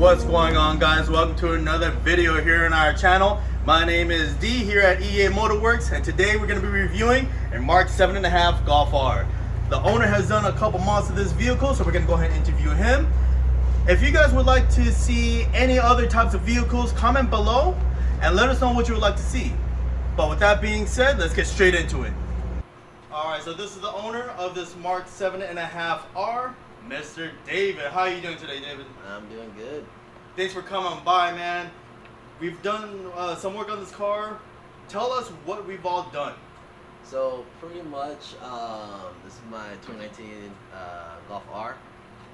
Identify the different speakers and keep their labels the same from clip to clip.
Speaker 1: What's going on, guys? Welcome to another video here on our channel. My name is D here at EA Motorworks, and today we're going to be reviewing a Mark 7.5 Golf R. The owner has done a couple mods to this vehicle, so we're going to go ahead and interview him. If you guys would like to see any other types of vehicles, comment below and let us know what you would like to see. But with that being said, let's get straight into it. Alright, so this is the owner of this Mark 7.5 R, Mr. David. How are you doing today, David?
Speaker 2: I'm doing good.
Speaker 1: Thanks for coming by, man. We've done some work on this car. Tell us what we've all done.
Speaker 2: So pretty much, this is my 2019 Golf R.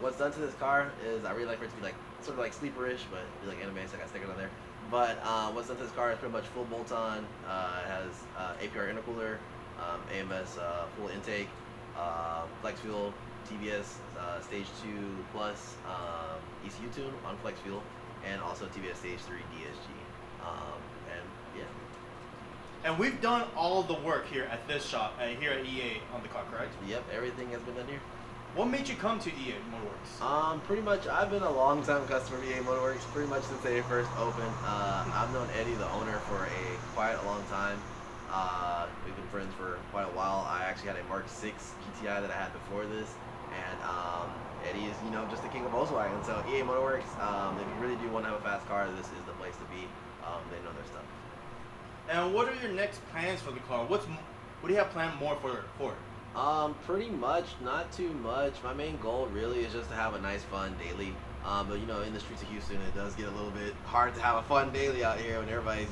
Speaker 2: What's done to this car is I really like for it to be like sort of like sleeperish, but be like anime, so I got stickers on there. But what's done to this car is pretty much full bolt-on. It has APR intercooler, AMS full intake, flex fuel, TVS Stage 2 Plus ECU tune on flex fuel, and also TVS Stage 3 DSG. And yeah.
Speaker 1: And we've done all the work here at this shop, here at EA on the car, correct?
Speaker 2: Yep, everything has been done here.
Speaker 1: What made you come to EA Motorworks?
Speaker 2: Pretty much, I've been a long time customer of EA Motorworks, pretty much since they first opened. I've known Eddie, the owner, for quite a long time. We've been friends for quite a while. I actually had a Mark 6 GTI that I had before this, and Eddie is, just the king of Volkswagen. So EA Motorworks, if you really do want to have a fast car, this is the place to be. They know their stuff.
Speaker 1: And what are your next plans for the car? What do you have planned more for it?
Speaker 2: Pretty much, not too much. My main goal really is just to have a nice, fun daily. But in the streets of Houston, it does get a little bit hard to have a fun daily out here when everybody's,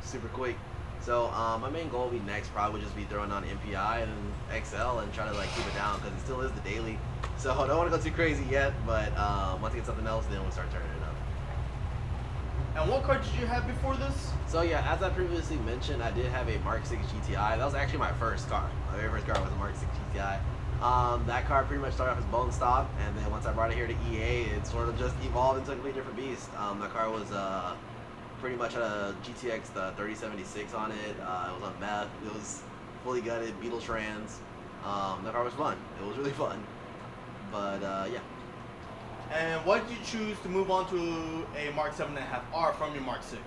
Speaker 2: super quick. So my main goal will be next probably would just be throwing on MPI and XL and try to keep it down, because it still is the daily. So I don't want to go too crazy yet, but once I get something else, then we'll start turning it up.
Speaker 1: And what car did you have before this?
Speaker 2: So yeah, as I previously mentioned, I did have a Mark 6 GTI. That was actually my first car. My very first car was a Mark 6 GTI. That car pretty much started off as bone stock, and then once I brought it here to EA, it sort of just evolved into a completely different beast. That car was pretty much had a GTX 3076 on it. It was on meth. It was fully gutted, Beetle trans. That car was fun. It was really fun. But yeah.
Speaker 1: And why did you choose to move on to a Mark 7.5R from your Mark 6?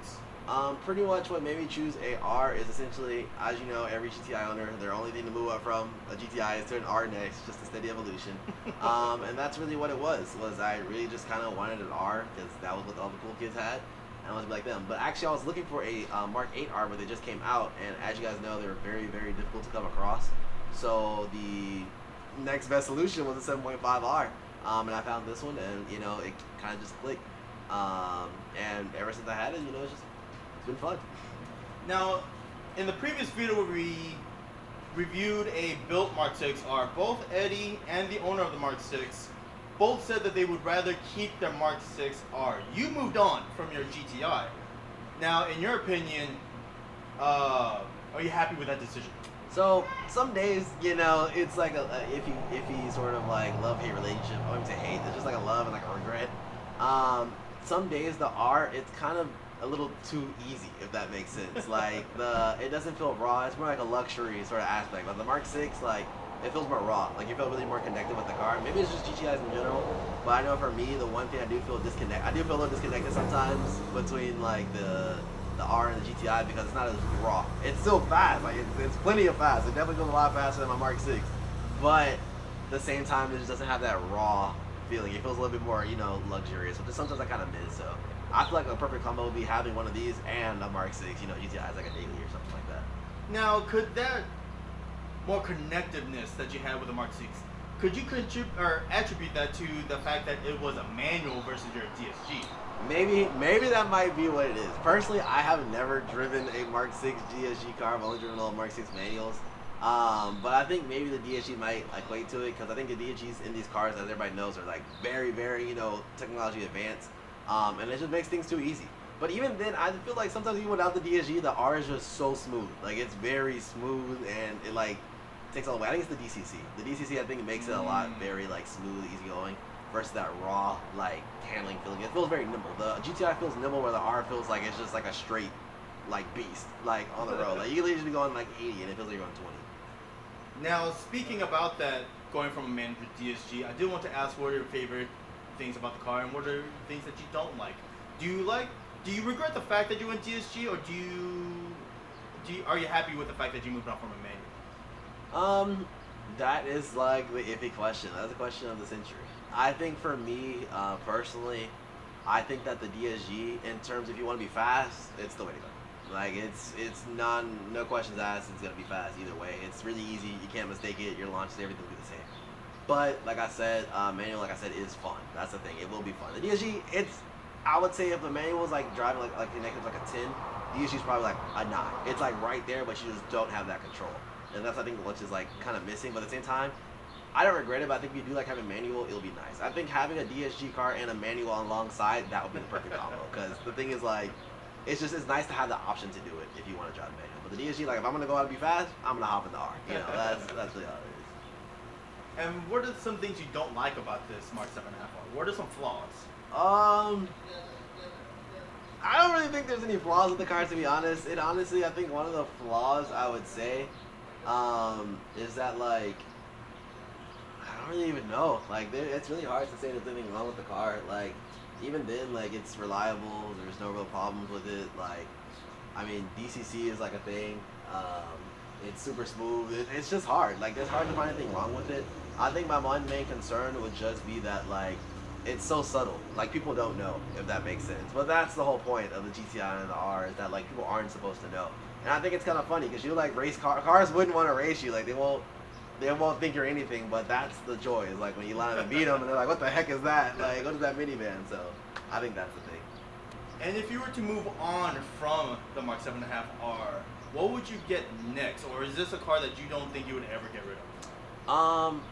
Speaker 2: Pretty much what made me choose a R is essentially, as you know, every GTI owner, their only thing to move up from a GTI is to an R next, just a steady evolution. And that's really what it was I really just kind of wanted an R, because that was what all the cool kids had, and I wanted to be like them. But actually I was looking for a Mark 8R, but they just came out, and as you guys know, they were very, very difficult to come across. So the next best solution was a 7.5R. And I found this one, and it kind of just clicked. And ever since I had it, it's been fun.
Speaker 1: Now, in the previous video where we reviewed a built Mark 6R, both Eddie and the owner of the Mark 6 both said that they would rather keep their Mark 6R. You moved on from your GTI. Now, in your opinion, are you happy with that decision?
Speaker 2: So some days, it's like a iffy sort of love-hate relationship. I wouldn't say hate. It's just like a love and a regret. Some days the R, it's kind of a little too easy, if that makes sense. It doesn't feel raw. It's more like a luxury sort of aspect. But the Mark 6, it feels more raw. You feel really more connected with the car. Maybe it's just GTIs in general, but I know for me, the one thing I do feel a little disconnected sometimes between the R and the GTI, because it's not as raw. It's still fast. It's plenty of fast. It definitely goes a lot faster than my Mark 6. But at the same time, it just doesn't have that raw feeling. It feels a little bit more, luxurious, which sometimes I kind of miss. So I feel like a perfect combo would be having one of these and a Mark 6, GTI is like a daily or something like that.
Speaker 1: Now, could that more connectiveness that you had with the Mark 6, could you attribute that to the fact that it was a manual versus your DSG?
Speaker 2: Maybe that might be what it is. Personally, I have never driven a Mark 6 DSG car. I've only driven all Mark 6 manuals. But I think maybe the DSG might equate to it, because I think the DSGs in these cars, as everybody knows, are very, very, technology advanced. And it just makes things too easy. But even then, I feel like sometimes even without the DSG, the R is just so smooth. It's very smooth, and it takes all the way. I think it's the DCC. The DCC, I think, makes it a lot very smooth, easygoing, versus that raw handling feeling. It feels very nimble. The GTI feels nimble, where the R feels like it's just a straight beast on the road. You can just be going 80 and it feels like you're going 20.
Speaker 1: Now, speaking about that, going from a manual to DSG, I do want to ask what are your favorite things about the car, and what are things that you don't like? Do you regret the fact that you went DSG, or are you happy with the fact that you moved on from a manual?
Speaker 2: That is like the iffy question. That's the question of the century. I think for me, personally, I think that the DSG, in terms if you want to be fast, it's the way to go. Like it's no questions asked. It's gonna be fast either way. It's really easy. You can't mistake it. Your launches, everything will be the same. But like I said, manual, like I said, is fun. That's the thing. It will be fun. The DSG, I would say if the manual is like driving like connected like a 10, DSG is probably like a 9. It's like right there, but you just don't have that control. And that's I think which is like kind of missing. But at the same time, I don't regret it. But I think if you do like having manual, it'll be nice. I think having a DSG car and a manual alongside, that would be the perfect combo. Because the thing is like, it's nice to have the option to do it if you want to drive manual. But the DSG, like if I'm gonna go out and be fast, I'm gonna hop in the R. You know, that's really all it is.
Speaker 1: And what are some things you don't like about this Mark 7.5R? What are some flaws?
Speaker 2: I don't really think there's any flaws with the car, to be honest. Honestly, I think one of the flaws I would say is that like I don't really even know. Like it's really hard to say there's anything wrong with the car. Like even then, like it's reliable. There's no real problems with it. Like I mean, DCC is like a thing. It's super smooth. It's just hard. Like it's hard to find anything wrong with it. I think my one main concern would just be that like it's so subtle. Like people don't know, if that makes sense. But that's the whole point of the GTI and the R, is that like people aren't supposed to know. And I think it's kind of funny because you like race cars wouldn't want to race you. Like they won't think you're anything. But that's the joy. Is like when you line up and beat them and they're like, what the heck is that? Like what is that minivan? So I think that's the thing.
Speaker 1: And if you were to move on from the Mark 7.5R, what would you get next? Or is this a car that you don't think you would ever get rid of?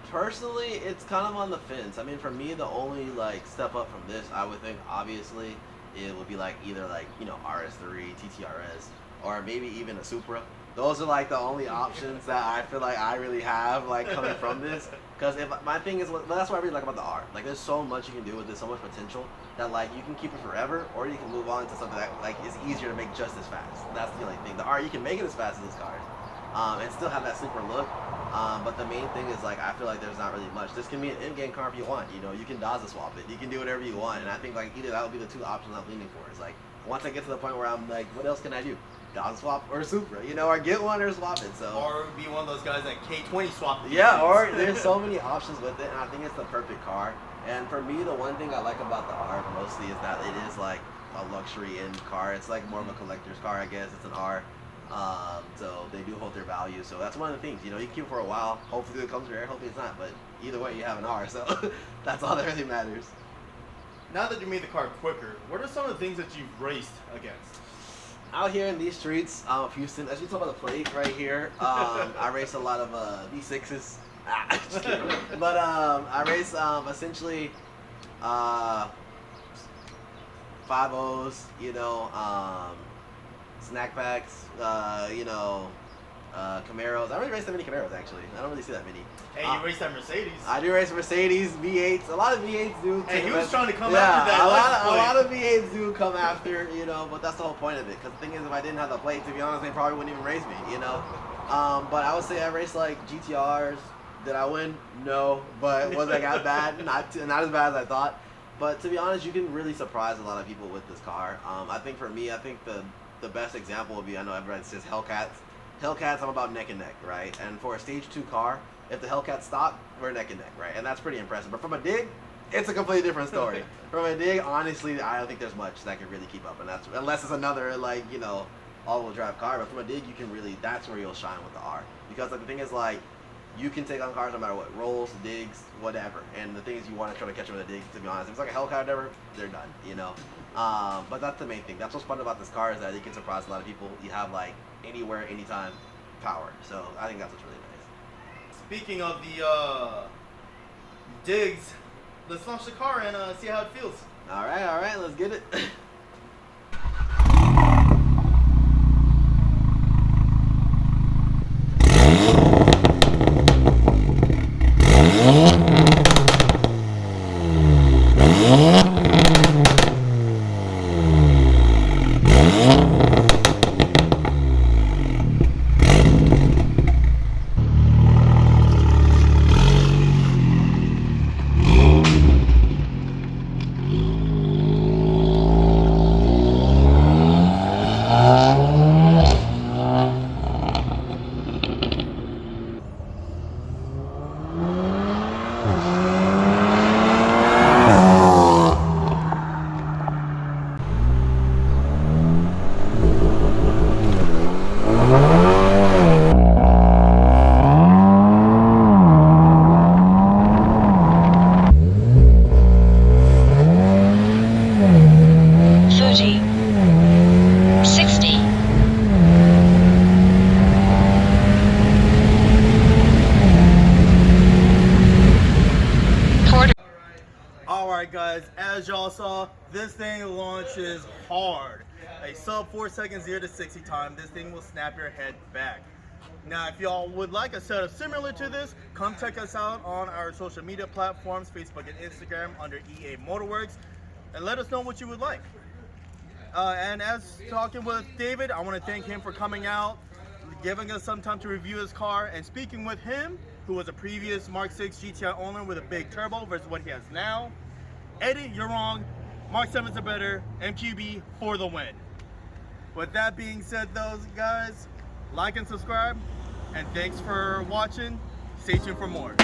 Speaker 2: Personally, it's kind of on the fence. I mean, for me, the only like step up from this, I would think, obviously, it would be like either like, you know, RS3, TTRS, or maybe even a Supra. Those are like the only options that I feel like I really have like coming from this. Because if my thing is, that's what I really like about the R. Like, there's so much you can do with this, so much potential that like you can keep it forever, or you can move on to something that like is easier to make just as fast. That's the only thing. The R, you can make it as fast as this car, and still have that super look. But the main thing is like I feel like there's not really much. This can be an in-game car if you want. You know, you can Daza swap it. You can do whatever you want. And I think like either that would be the two options I'm leaning for. It's like once I get to the point where I'm like, what else can I do? Daza swap or Supra, you know, or get one or swap it. So
Speaker 1: or be one of those guys that K20 swap.
Speaker 2: Yeah, or there's so many options with it, and I think it's the perfect car. And for me, the one thing I like about the R mostly is that it is like a luxury in car. It's like more of a collector's car, I guess. It's an R. So they do hold their value. So that's one of the things, you know, you can keep it for a while. Hopefully it comes rare, hopefully it's not. But either way, you have an R. So that's all that really matters.
Speaker 1: Now that you made the car quicker, what are some of the things that you've raced against?
Speaker 2: Out here in these streets of Houston, as you talk about the plate right here, I race a lot of V6s. Just kidding. But I race essentially 5.0s, you know, snack packs, you know, Camaros. I don't really race that many Camaros, actually. I don't really see that many.
Speaker 1: Hey, you race that Mercedes.
Speaker 2: I do race Mercedes, V8s. A lot of V8s do.
Speaker 1: Hey, he was trying to come after that.
Speaker 2: A lot of V8s do come after, you know, but that's the whole point of it. Because the thing is, if I didn't have the plate, to be honest, they probably wouldn't even race me, you know. But I would say I race like GTRs. Did I win? No. But was I got bad? Not as bad as I thought. But to be honest, you can really surprise a lot of people with this car. I think for me, I think the best example would be, I know everybody says Hellcats. Hellcats, I'm about neck and neck, right? And for a stage 2 car, if the Hellcats stop, we're neck and neck, right? And that's pretty impressive. But from a dig, it's a completely different story. From a dig, honestly, I don't think there's much that can really keep up. And that's unless it's another, like, you know, all-wheel drive car. But from a dig, you can really, that's where you'll shine with the R. Because like, the thing is, like, you can take on cars no matter what, rolls, digs, whatever. And the thing is, you want to try to catch them with a dig, to be honest. If it's like a Hellcat or whatever, they're done, you know? But that's the main thing. That's what's fun about this car, is that you can surprise a lot of people. You have, like, anywhere, anytime power. So I think that's what's really nice.
Speaker 1: Speaking of the digs, let's launch the car and see how it feels.
Speaker 2: All right, let's get it.
Speaker 1: guys, as y'all saw, this thing launches hard. A sub 4 seconds 0 to 60 time. This thing will snap your head back. Now, if y'all would like a setup similar to this, come check us out on our social media platforms, Facebook and Instagram under EA Motorworks, and let us know what you would like. And as talking with David, I want to thank him for coming out, giving us some time to review his car, and speaking with him, who was a previous Mark 6 GTI owner with a big turbo versus what he has now. Eddie, you're wrong. Mark 7s are better. MQB for the win. With that being said, those guys, like and subscribe, and thanks for watching. Stay tuned for more.